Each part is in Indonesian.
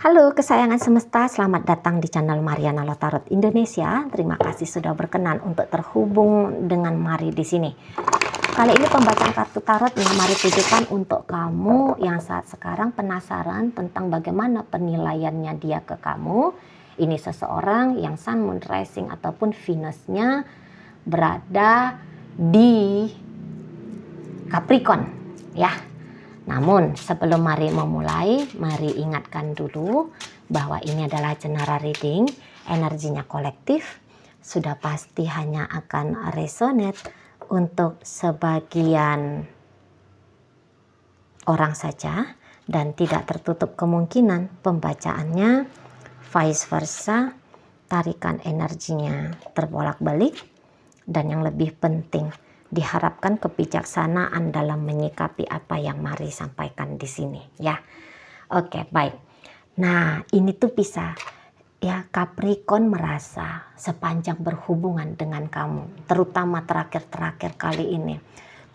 Halo kesayangan semesta, selamat datang di channel Mariana Lotarot Indonesia. Terima kasih sudah berkenan untuk terhubung dengan Mari di sini. Kali ini pembacaan kartu tarot yang Mari tujukan untuk kamu yang saat sekarang penasaran tentang bagaimana penilaiannya dia ke kamu. Ini seseorang yang Sun, Moon, Rising ataupun Venusnya berada di Capricorn, ya. Namun sebelum Mari memulai, Mari ingatkan dulu bahwa ini adalah general reading, energinya kolektif, sudah pasti hanya akan resonate untuk sebagian orang saja dan tidak tertutup kemungkinan pembacaannya vice versa, tarikan energinya terbolak-balik, dan yang lebih penting diharapkan kebijaksanaan dalam menyikapi apa yang Mari sampaikan di sini, ya. Oke, baik. Nah, ini tuh bisa, ya, Capricorn merasa sepanjang berhubungan dengan kamu, terutama terakhir-terakhir kali ini,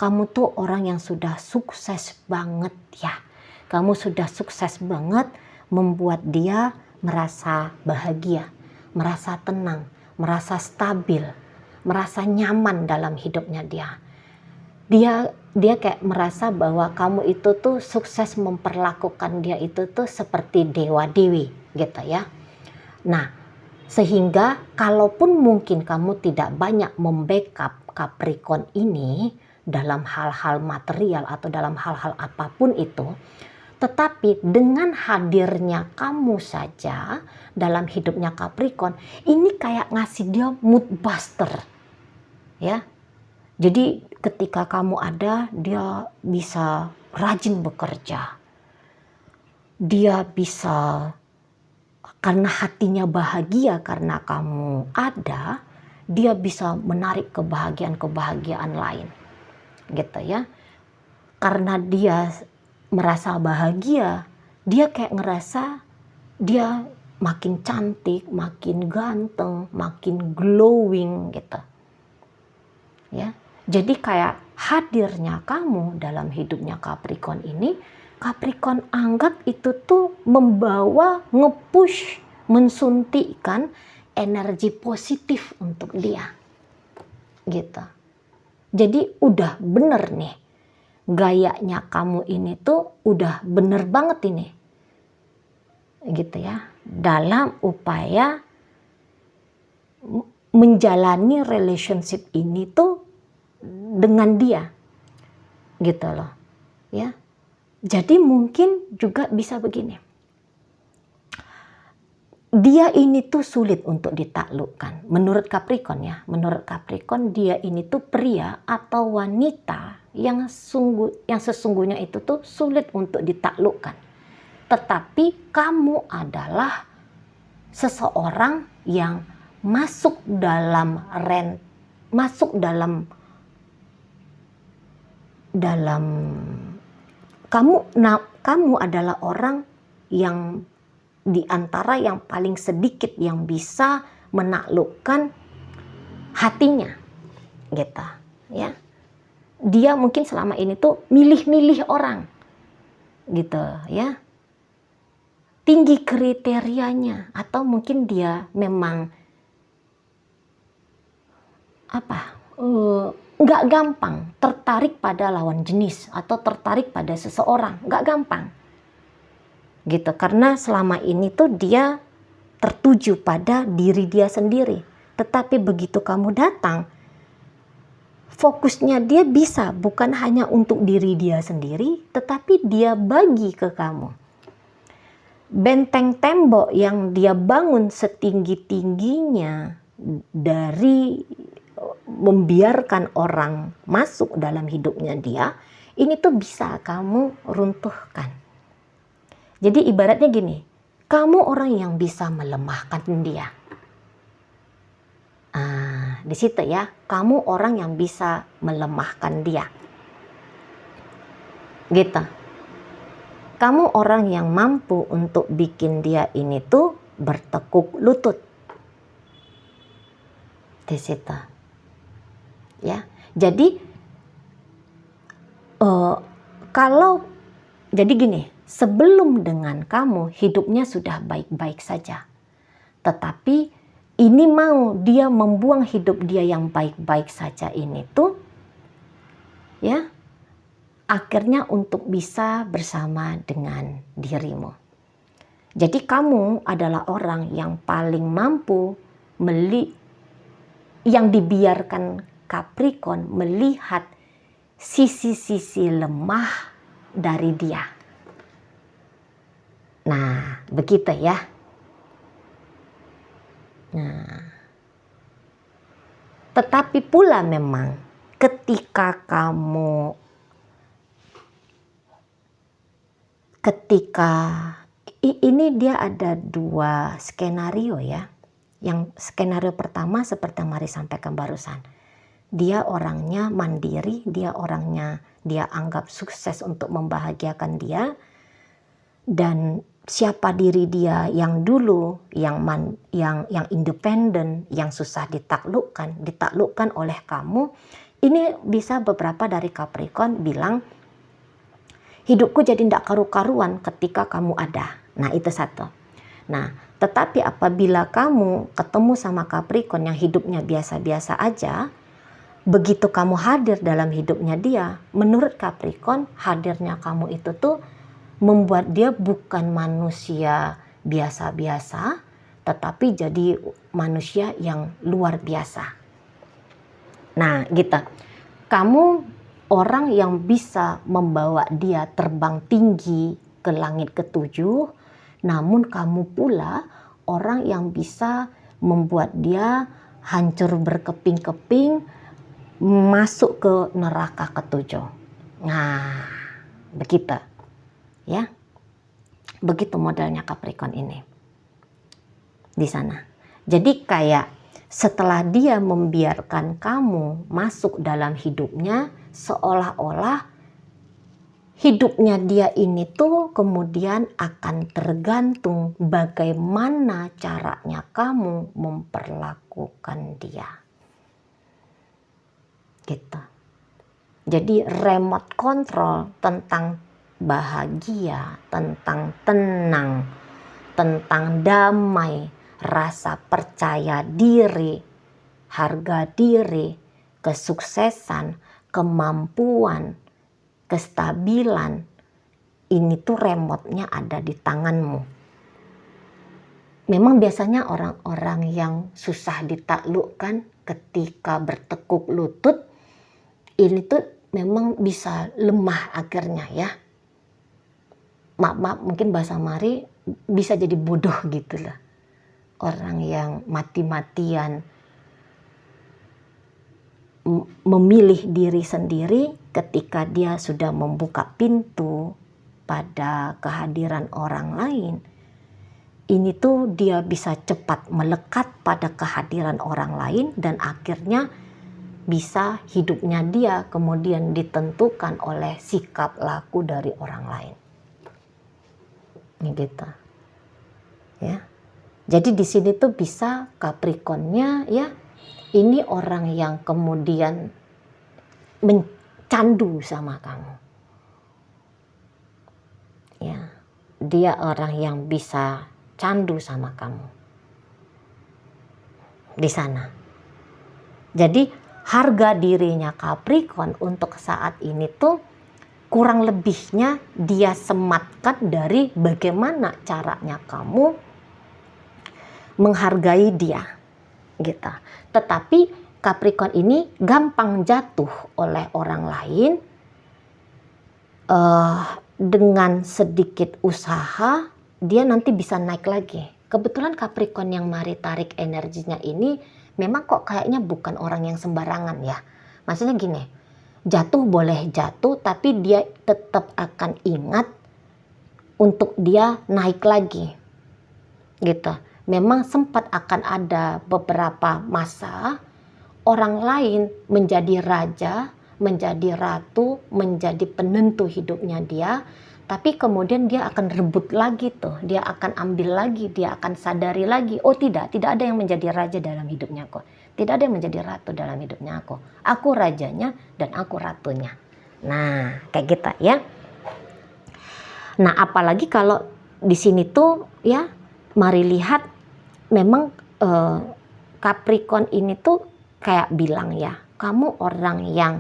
kamu tuh orang yang sudah sukses banget, ya. Kamu sudah sukses banget membuat dia merasa bahagia, merasa tenang, merasa stabil, merasa nyaman dalam hidupnya dia. Dia kayak merasa bahwa kamu itu tuh sukses memperlakukan dia itu tuh seperti dewa dewi gitu, ya. Nah, sehingga kalaupun mungkin kamu tidak banyak membackup Capricorn ini dalam hal-hal material atau dalam hal-hal apapun itu, tetapi dengan hadirnya kamu saja dalam hidupnya Capricorn, ini kayak ngasih dia mood buster, ya. Jadi ketika kamu ada, dia bisa rajin bekerja. Dia bisa, karena hatinya bahagia karena kamu ada, dia bisa menarik kebahagiaan-kebahagiaan lain, gitu, ya. Karena dia merasa bahagia, dia kayak ngerasa dia makin cantik, makin ganteng, makin glowing gitu, ya. Jadi kayak hadirnya kamu dalam hidupnya Capricorn ini, Capricorn anggap itu tuh membawa, nge-push, mensuntikkan energi positif untuk dia, gitu. Jadi udah bener nih, gayanya kamu ini tuh udah bener banget ini, gitu, ya, dalam upaya menjalani relationship ini tuh dengan dia, gitu loh, ya. Jadi mungkin juga bisa begini, dia ini tuh sulit untuk ditaklukkan menurut Capricorn, ya. Menurut Capricorn, dia ini tuh pria atau wanita yang sesungguhnya itu tuh sulit untuk ditaklukkan. Tetapi kamu adalah seseorang yang masuk dalam kamu adalah orang yang di antara yang paling sedikit yang bisa menaklukkan hatinya, gitu, ya. Dia mungkin selama ini tuh milih-milih orang, gitu, ya. Tinggi kriterianya, atau mungkin dia memang nggak gampang tertarik pada lawan jenis atau tertarik pada seseorang, nggak gampang, gitu. Karena selama ini tuh dia tertuju pada diri dia sendiri. Tetapi begitu kamu datang, fokusnya dia bisa bukan hanya untuk diri dia sendiri, tetapi dia bagi ke kamu. Benteng tembok yang dia bangun setinggi-tingginya dari membiarkan orang masuk dalam hidupnya dia, ini tuh bisa kamu runtuhkan. Jadi ibaratnya gini, kamu orang yang bisa melemahkan dia. Di situ, ya, kamu orang yang bisa melemahkan dia, gitu. Kamu orang yang mampu untuk bikin dia ini tuh bertekuk lutut, di situ, ya. Jadi jadi gini, sebelum dengan kamu hidupnya sudah baik-baik saja. Tetapi ini mau dia membuang hidup dia yang baik-baik saja ini tuh, ya, akhirnya untuk bisa bersama dengan dirimu. Jadi kamu adalah orang yang paling mampu yang dibiarkan Capricorn melihat sisi-sisi lemah dari dia. Nah, begitu ya. Nah, tetapi pula memang ketika ini dia ada dua skenario ya. Yang skenario pertama seperti yang Mari sampaikan barusan. Dia orangnya mandiri, dia anggap sukses untuk membahagiakan dia. Dan siapa diri dia yang dulu, yang independen, yang susah ditaklukkan oleh kamu. Ini bisa beberapa dari Capricorn bilang, hidupku jadi tidak karu-karuan ketika kamu ada. Nah, itu satu. Nah, tetapi apabila kamu ketemu sama Capricorn yang hidupnya biasa-biasa aja, begitu kamu hadir dalam hidupnya dia, menurut Capricorn hadirnya kamu itu tuh membuat dia bukan manusia biasa-biasa, tetapi jadi manusia yang luar biasa. Nah, gitu. Kamu orang yang bisa membawa dia terbang tinggi ke langit ketujuh, namun kamu pula orang yang bisa membuat dia hancur berkeping-keping, masuk ke neraka ketujuh. Nah, begitu. Ya, begitu modelnya Capricorn ini di sana. Jadi kayak setelah dia membiarkan kamu masuk dalam hidupnya, seolah-olah hidupnya dia ini tuh kemudian akan tergantung bagaimana caranya kamu memperlakukan dia. Gitu. Jadi remote control tentang bahagia, tentang tenang, tentang damai, rasa percaya diri, harga diri, kesuksesan, kemampuan, kestabilan, ini tuh remote-nya ada di tanganmu. Memang biasanya orang-orang yang susah ditaklukkan ketika bertekuk lutut, ini tuh memang bisa lemah akhirnya ya. Maaf, mungkin bahasa Mari bisa jadi bodoh gitu lah. Orang yang mati-matian memilih diri sendiri ketika dia sudah membuka pintu pada kehadiran orang lain. Ini tuh dia bisa cepat melekat pada kehadiran orang lain dan akhirnya bisa hidupnya dia kemudian ditentukan oleh sikap laku dari orang lain. Ini gitu. Ya. Jadi di sini tuh bisa Capricornnya ya, ini orang yang kemudian mencandu sama kamu. Ya. Dia orang yang bisa candu sama kamu. Di sana. Jadi harga dirinya Capricorn untuk saat ini tuh kurang lebihnya dia sematkan dari bagaimana caranya kamu menghargai dia, gitu. Tetapi Capricorn ini gampang jatuh oleh orang lain, dengan sedikit usaha dia nanti bisa naik lagi. Kebetulan Capricorn yang Mari tarik energinya ini memang kok kayaknya bukan orang yang sembarangan ya. Maksudnya gini, jatuh boleh jatuh, tapi dia tetap akan ingat untuk dia naik lagi. Gitu. Memang sempat akan ada beberapa masa orang lain menjadi raja, menjadi ratu, menjadi penentu hidupnya dia, tapi kemudian dia akan rebut lagi tuh, dia akan ambil lagi, dia akan sadari lagi, oh tidak ada yang menjadi raja dalam hidupnya kok. Tidak ada yang menjadi ratu dalam hidupnya aku. Aku rajanya dan aku ratunya. Nah, kayak gitu ya. Nah, apalagi kalau di sini tuh ya, mari lihat memang Capricorn ini tuh kayak bilang ya, kamu orang yang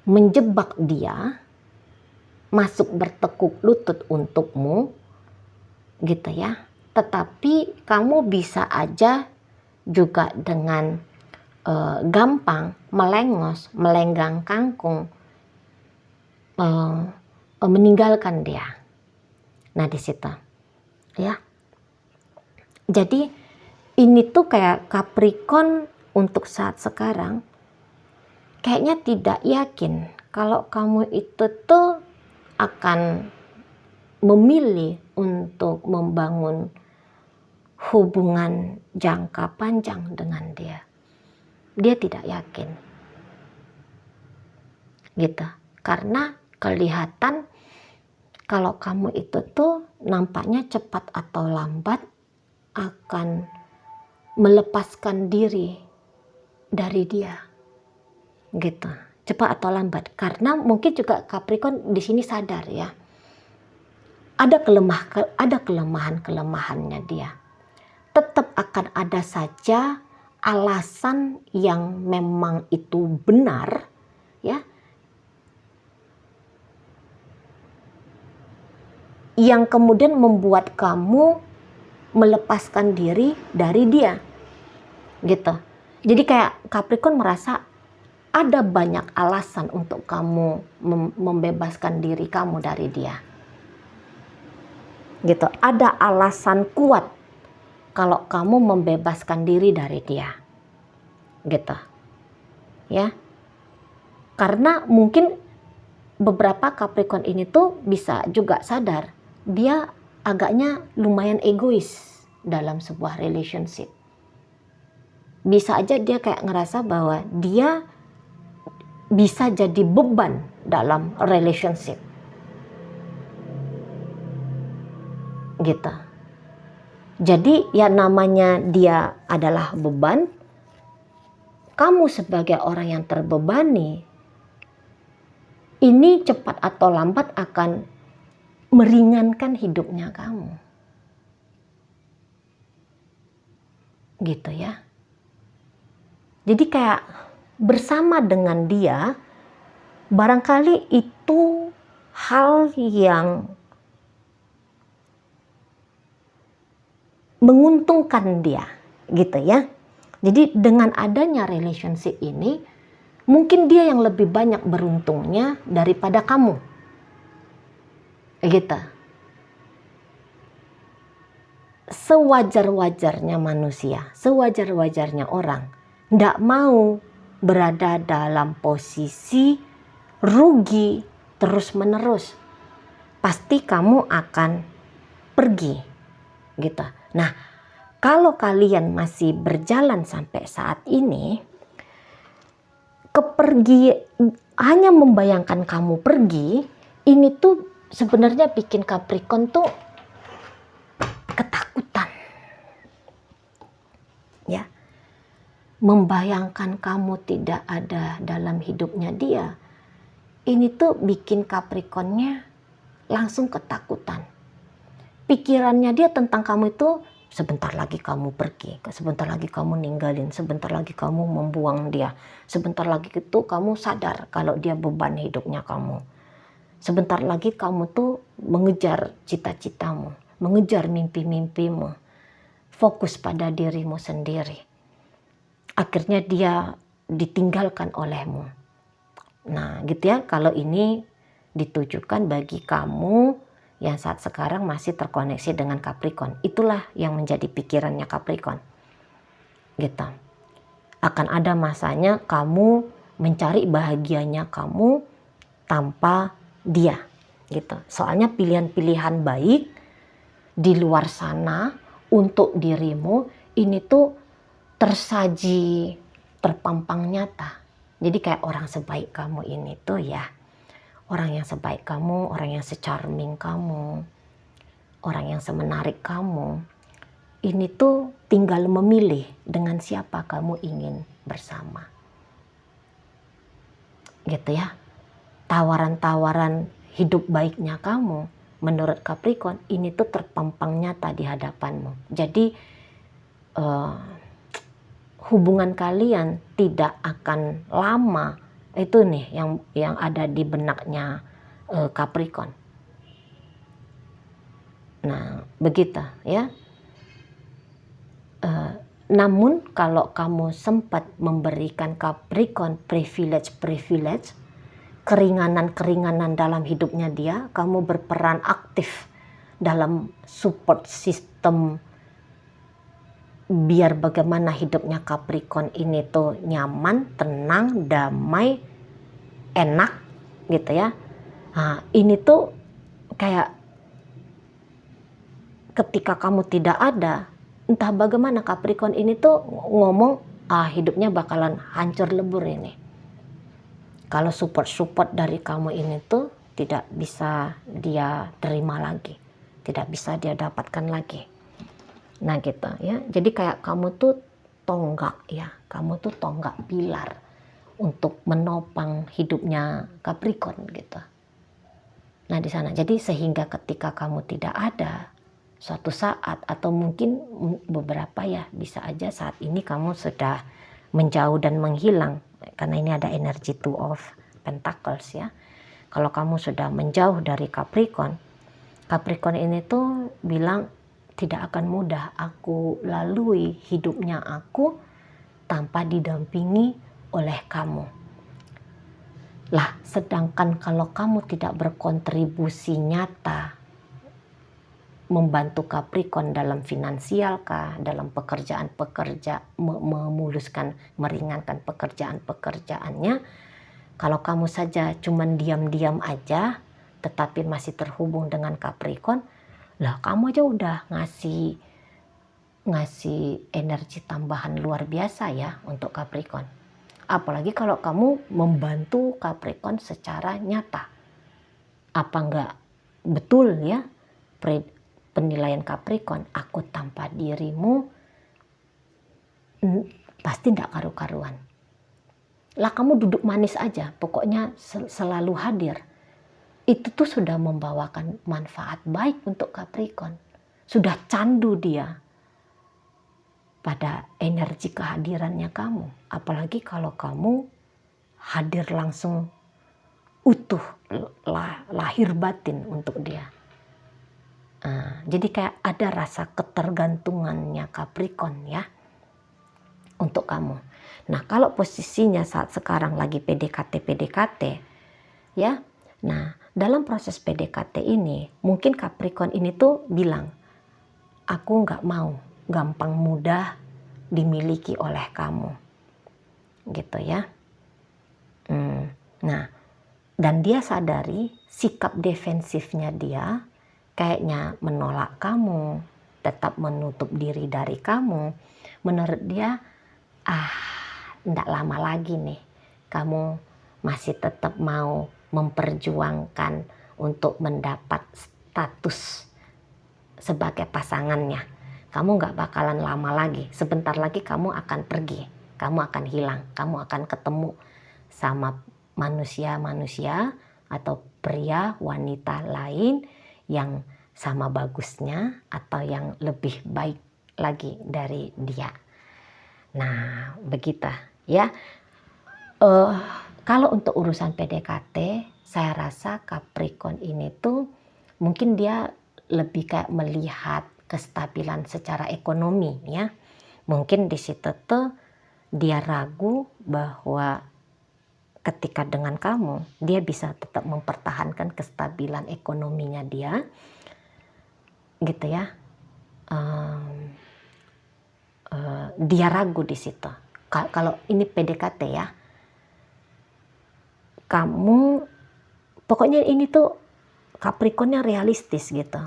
menjebak dia, masuk bertekuk lutut untukmu, gitu ya. Tetapi kamu bisa aja juga dengan gampang melengos, melenggang kangkung, meninggalkan dia. Nah di situ, ya. Jadi ini tuh kayak Capricorn untuk saat sekarang kayaknya tidak yakin kalau kamu itu tuh akan memilih untuk membangun hubungan jangka panjang dengan dia. Dia tidak yakin. Gitu. Karena kelihatan kalau kamu itu tuh nampaknya cepat atau lambat akan melepaskan diri dari dia. Gitu. Cepat atau lambat. Karena mungkin juga Capricorn di sini sadar ya. Ada kelemahan-kelemahannya dia. Tetap akan ada saja alasan yang memang itu benar, ya, yang kemudian membuat kamu melepaskan diri dari dia, gitu. Jadi kayak Capricorn merasa ada banyak alasan untuk kamu membebaskan diri kamu dari dia. Gitu. Ada alasan kuat kalau kamu membebaskan diri dari dia. Gitu. Ya. Karena mungkin beberapa Capricorn ini tuh bisa juga sadar dia agaknya lumayan egois dalam sebuah relationship. Bisa aja dia kayak ngerasa bahwa dia bisa jadi beban dalam relationship. Gitu. Jadi ya namanya dia adalah beban, kamu sebagai orang yang terbebani, ini cepat atau lambat akan meringankan hidupnya kamu. Gitu ya. Jadi kayak bersama dengan dia, barangkali itu hal yang menguntungkan dia, gitu ya. Jadi dengan adanya relationship ini, mungkin dia yang lebih banyak beruntungnya daripada kamu. Gitu. Sewajar-wajarnya manusia, sewajar-wajarnya orang, tidak mau berada dalam posisi rugi terus-menerus. Pasti kamu akan pergi. Gitu. Nah, kalau kalian masih berjalan sampai saat ini, hanya membayangkan kamu pergi, ini tuh sebenarnya bikin Capricorn tuh ketakutan. Ya. Membayangkan kamu tidak ada dalam hidupnya dia, ini tuh bikin Capricornnya langsung ketakutan. Pikirannya dia tentang kamu itu sebentar lagi kamu pergi, sebentar lagi kamu ninggalin, sebentar lagi kamu membuang dia, sebentar lagi itu kamu sadar kalau dia beban hidupnya kamu. Sebentar lagi kamu tuh mengejar cita-citamu, mengejar mimpi-mimpimu, fokus pada dirimu sendiri. Akhirnya dia ditinggalkan olehmu. Nah gitu ya, kalau ini ditujukan bagi kamu yang saat sekarang masih terkoneksi dengan Capricorn. Itulah yang menjadi pikirannya Capricorn. Gitu. Akan ada masanya kamu mencari bahagianya kamu tanpa dia. Gitu. Soalnya pilihan-pilihan baik di luar sana untuk dirimu ini tuh tersaji, terpampang nyata. Jadi kayak orang sebaik kamu ini tuh ya, orang yang sebaik kamu, orang yang secharming kamu, orang yang semenarik kamu, ini tuh tinggal memilih dengan siapa kamu ingin bersama. Gitu ya. Tawaran-tawaran hidup baiknya kamu menurut Capricorn ini tuh terpampang nyata di hadapanmu. Jadi hubungan kalian tidak akan lama. Itu nih yang ada di benaknya Capricorn. Nah, begitu ya. Namun kalau kamu sempat memberikan Capricorn privilege, keringanan dalam hidupnya dia, kamu berperan aktif dalam support system biar bagaimana hidupnya Capricorn ini tuh nyaman, tenang, damai, enak gitu ya. Nah, ini tuh kayak ketika kamu tidak ada, entah bagaimana Capricorn ini tuh ngomong, hidupnya bakalan hancur lebur ini. Kalau support dari kamu ini tuh tidak bisa dia terima lagi, tidak bisa dia dapatkan lagi. Nah gitu ya, jadi kayak kamu tuh tonggak ya, kamu tuh tonggak pilar untuk menopang hidupnya Capricorn gitu. Nah di sana, jadi sehingga ketika kamu tidak ada, suatu saat atau mungkin beberapa ya, bisa aja saat ini kamu sudah menjauh dan menghilang, karena ini ada energi Two of Pentacles ya. Kalau kamu sudah menjauh dari Capricorn ini tuh bilang, tidak akan mudah aku lalui hidupnya aku tanpa didampingi oleh kamu. Lah, sedangkan kalau kamu tidak berkontribusi nyata membantu Capricorn dalam finansial kah, dalam memuluskan, meringankan pekerjaannya, kalau kamu saja cuman diam-diam aja tetapi masih terhubung dengan Capricorn, lah kamu aja udah ngasih energi tambahan luar biasa ya untuk Capricorn. Apalagi kalau kamu membantu Capricorn secara nyata. Apa enggak betul ya penilaian Capricorn, aku tanpa dirimu pasti enggak karu-karuan. Lah kamu duduk manis aja, pokoknya selalu hadir. Itu tuh sudah membawakan manfaat baik untuk Capricorn. Sudah candu dia pada energi kehadirannya kamu. Apalagi kalau kamu hadir langsung utuh, lahir batin untuk dia. Jadi kayak ada rasa ketergantungannya Capricorn ya untuk kamu. Nah kalau posisinya saat sekarang lagi PDKT ya. Nah dalam proses PDKT ini mungkin Capricorn ini tuh bilang, aku nggak mau gampang mudah dimiliki oleh kamu gitu ya. Nah dan dia sadari sikap defensifnya dia kayaknya menolak kamu, tetap menutup diri dari kamu. Menurut dia, nggak lama lagi nih kamu masih tetap mau memperjuangkan untuk mendapat status sebagai pasangannya. Kamu nggak bakalan lama lagi, sebentar lagi kamu akan pergi, kamu akan hilang, kamu akan ketemu sama manusia atau pria wanita lain yang sama bagusnya atau yang lebih baik lagi dari dia. Nah begitu ya. Kalau untuk urusan PDKT, saya rasa Capricorn ini tuh mungkin dia lebih kayak melihat kestabilan secara ekonomi ya. Mungkin di situ tuh dia ragu bahwa ketika dengan kamu, dia bisa tetap mempertahankan kestabilan ekonominya dia, gitu ya. Dia ragu di situ. Kalau ini PDKT ya. Kamu pokoknya ini tuh Capricornnya realistis gitu.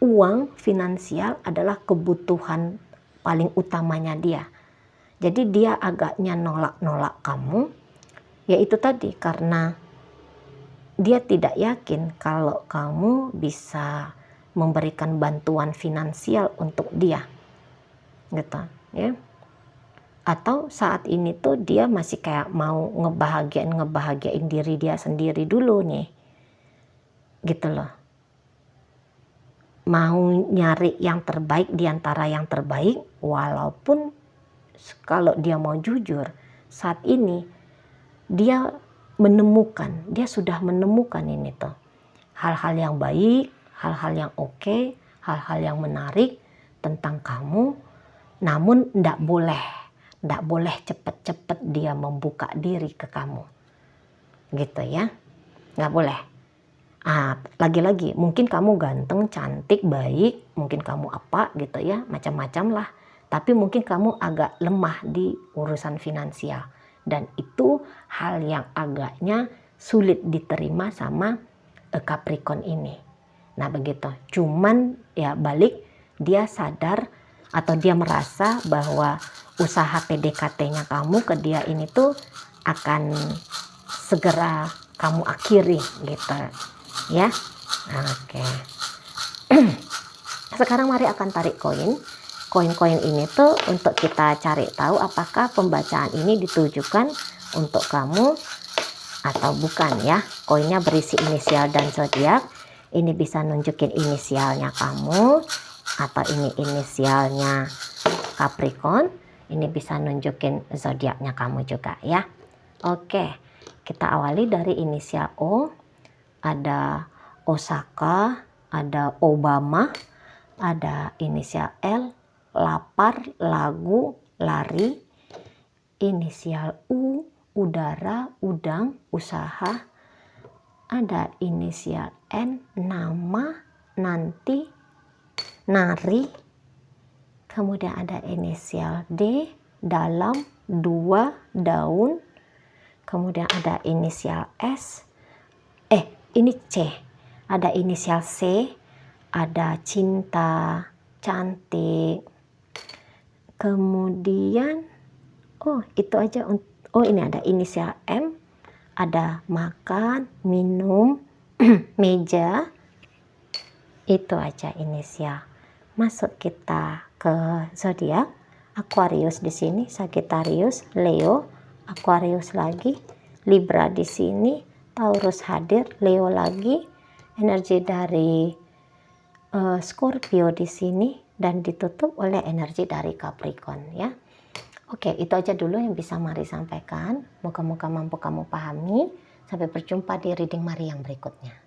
Uang finansial adalah kebutuhan paling utamanya dia. Jadi dia agaknya nolak kamu, yaitu tadi karena dia tidak yakin kalau kamu bisa memberikan bantuan finansial untuk dia, gitu ya. Atau saat ini tuh dia masih kayak mau ngebahagiain diri dia sendiri dulu nih, gitu loh. mau nyari yang terbaik di antara yang terbaik, walaupun kalau dia mau jujur, saat ini dia sudah menemukan ini tuh. Hal-hal yang baik, hal-hal yang oke, hal-hal yang menarik tentang kamu, namun ndak boleh cepet-cepet dia membuka diri ke kamu. Gitu ya, nggak boleh. Lagi-lagi mungkin kamu ganteng, cantik, baik, mungkin kamu apa gitu ya, macam-macam lah. Tapi mungkin kamu agak lemah di urusan finansial. Dan itu hal yang agaknya sulit diterima sama Capricorn ini. Nah begitu, cuman ya balik, dia sadar atau dia merasa bahwa usaha PDKT-nya kamu ke dia ini tuh akan segera kamu akhiri gitu ya. Oke. Sekarang mari akan tarik koin. Koin-koin ini tuh untuk kita cari tahu apakah pembacaan ini ditujukan untuk kamu atau bukan ya. Koinnya berisi inisial dan zodiak. Ini bisa nunjukin inisialnya kamu atau ini inisialnya Capricorn. Ini bisa nunjukin zodiaknya kamu juga ya. Oke, kita awali dari inisial O. Ada Osaka, ada Obama, ada inisial L, lapar, lagu, lari. Inisial U, udara, udang, usaha. Ada inisial N, nama, nanti, nari. Kemudian ada inisial D, dalam, dua, daun. Kemudian ada inisial S, ini C. Ada inisial C, ada cinta, cantik. Kemudian, itu aja. Ini ada inisial M, ada makan, minum, meja. Itu aja inisial. Masuk kita ke zodiak. Aquarius di sini, Sagittarius, Leo, Aquarius lagi, Libra di sini, Taurus hadir, Leo lagi, energi dari Scorpio di sini, dan ditutup oleh energi dari Capricorn ya. Oke, itu aja dulu yang bisa Mari sampaikan. Moga-moga mampu kamu pahami. Sampai berjumpa di reading Mari yang berikutnya.